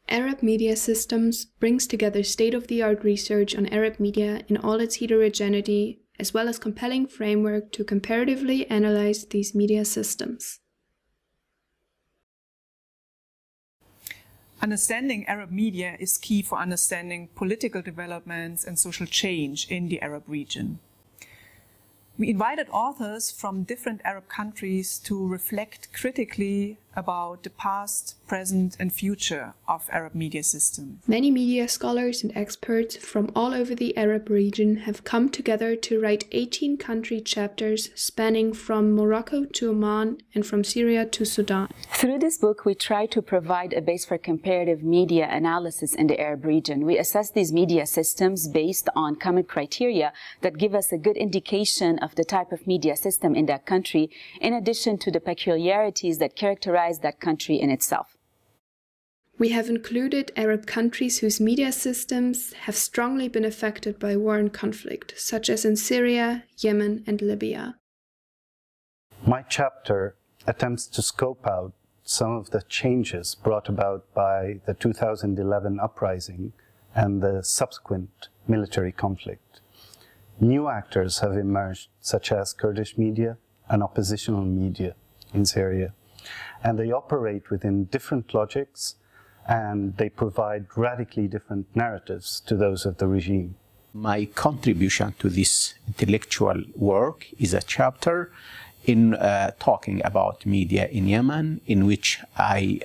Arab Media Systems brings together state-of-the-art research on Arab media in all its heterogeneity, as well as compelling framework to comparatively analyze these media systems. Understanding Arab media is key for understanding political developments and social change in the Arab region. We invited authors from different Arab countries to reflect critically about the past, present and future of Arab media systems. Many media scholars and experts from all over the Arab region have come together to write 18 country chapters spanning from Morocco to Oman and from Syria to Sudan. Through this book, we try to provide a base for comparative media analysis in the Arab region. We assess these media systems based on common criteria that give us a good indication of the type of media system in that country, in addition to the peculiarities that characterize that country in itself. We have included Arab countries whose media systems have strongly been affected by war and conflict, such as in Syria, Yemen, and Libya. My chapter attempts to scope out some of the changes brought about by the 2011 uprising and the subsequent military conflict. New actors have emerged, such as Kurdish media and oppositional media in Syria, and they operate within different logics, and they provide radically different narratives to those of the regime. My contribution to this intellectual work is a chapter in talking about media in Yemen, in which I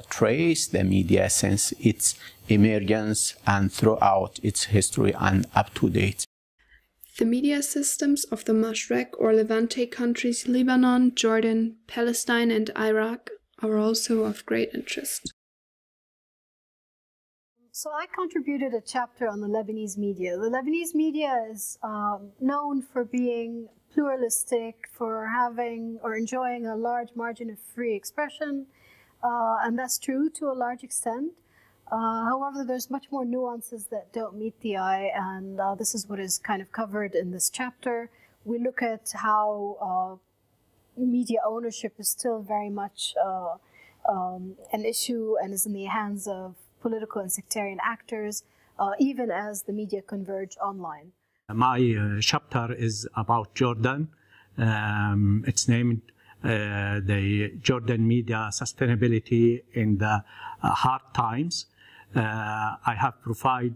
trace the media since its emergence and throughout its history and up to date. The media systems of the Mashrek or Levante countries Lebanon, Jordan, Palestine and Iraq are also of great interest. So I contributed a chapter on the Lebanese media. The Lebanese media is known for being pluralistic, for having or enjoying a large margin of free expression, and that's true to a large extent. However, there's much more nuances that don't meet the eye, and this is what is kind of covered in this chapter. We look at how media ownership is still very much an issue and is in the hands of political and sectarian actors, even as the media converge online. My chapter is about Jordan. It's named the Jordan Media Sustainability in the Hard Times. I have provided,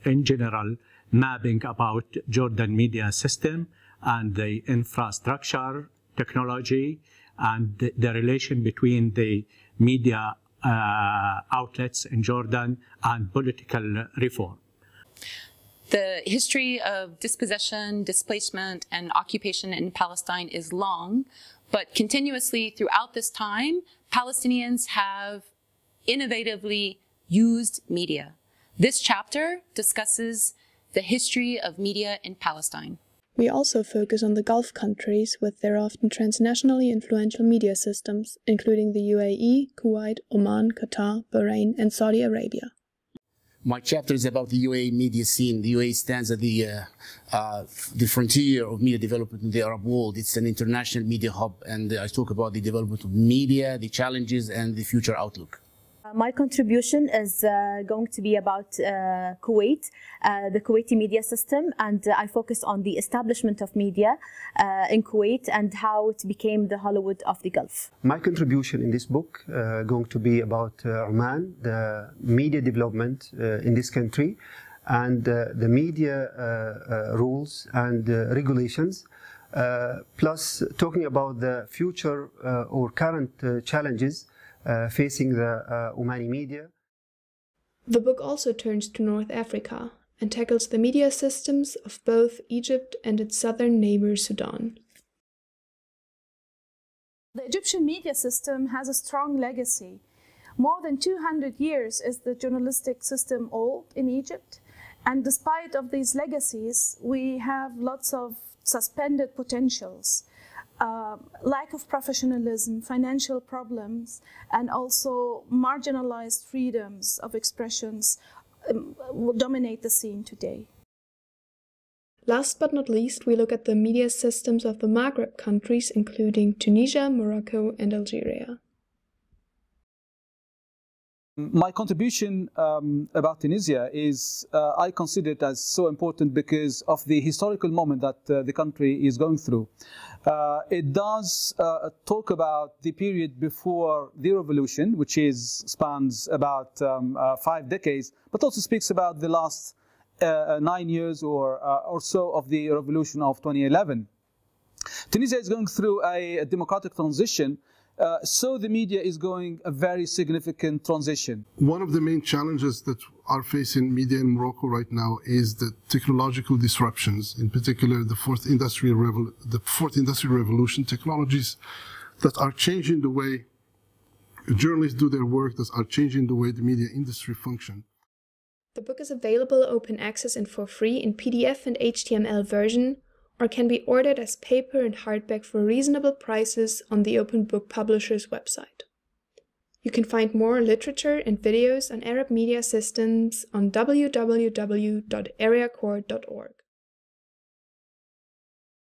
in general, mapping about Jordan media system and the infrastructure, technology, and the relation between the media outlets in Jordan and political reform. The history of dispossession, displacement, and occupation in Palestine is long, but continuously throughout this time, Palestinians have innovatively used media. This chapter discusses the history of media in Palestine. We also focus on the Gulf countries with their often transnationally influential media systems, including the UAE, Kuwait, Oman, Qatar, Bahrain, and Saudi Arabia. My chapter is about the UAE media scene. The UAE stands at the frontier of media development in the Arab world. It's an international media hub, and I talk about the development of media, the challenges, and the future outlook. My contribution is going to be about Kuwait, the Kuwaiti media system, and I focus on the establishment of media in Kuwait and how it became the Hollywood of the Gulf. My contribution in this book going to be about Oman, the media development in this country, and the media rules and regulations, plus talking about the future or current challenges facing the Omani media. The book also turns to North Africa and tackles the media systems of both Egypt and its southern neighbor Sudan. The Egyptian media system has a strong legacy. More than 200 years is the journalistic system old in Egypt, and despite of these legacies, we have lots of suspended potentials. Lack of professionalism, financial problems, and also marginalized freedoms of expressions will dominate the scene today. Last but not least, we look at the media systems of the Maghreb countries, including Tunisia, Morocco, and Algeria. My contribution about Tunisia is I consider it as so important because of the historical moment that the country is going through. It does talk about the period before the revolution, which spans about 5 decades, but also speaks about the last 9 years or so of the revolution of 2011. Tunisia is going through a democratic transition. So the media is going a very significant transition. One of the main challenges that are facing media in Morocco right now is the technological disruptions, in particular the fourth industrial revolution technologies that are changing the way journalists do their work, that are changing the way the media industry function. The book is available open access and for free in PDF and HTML version, or can be ordered as paper and hardback for reasonable prices on the Open Book Publisher's website. You can find more literature and videos on Arab media systems on www.areacore.org.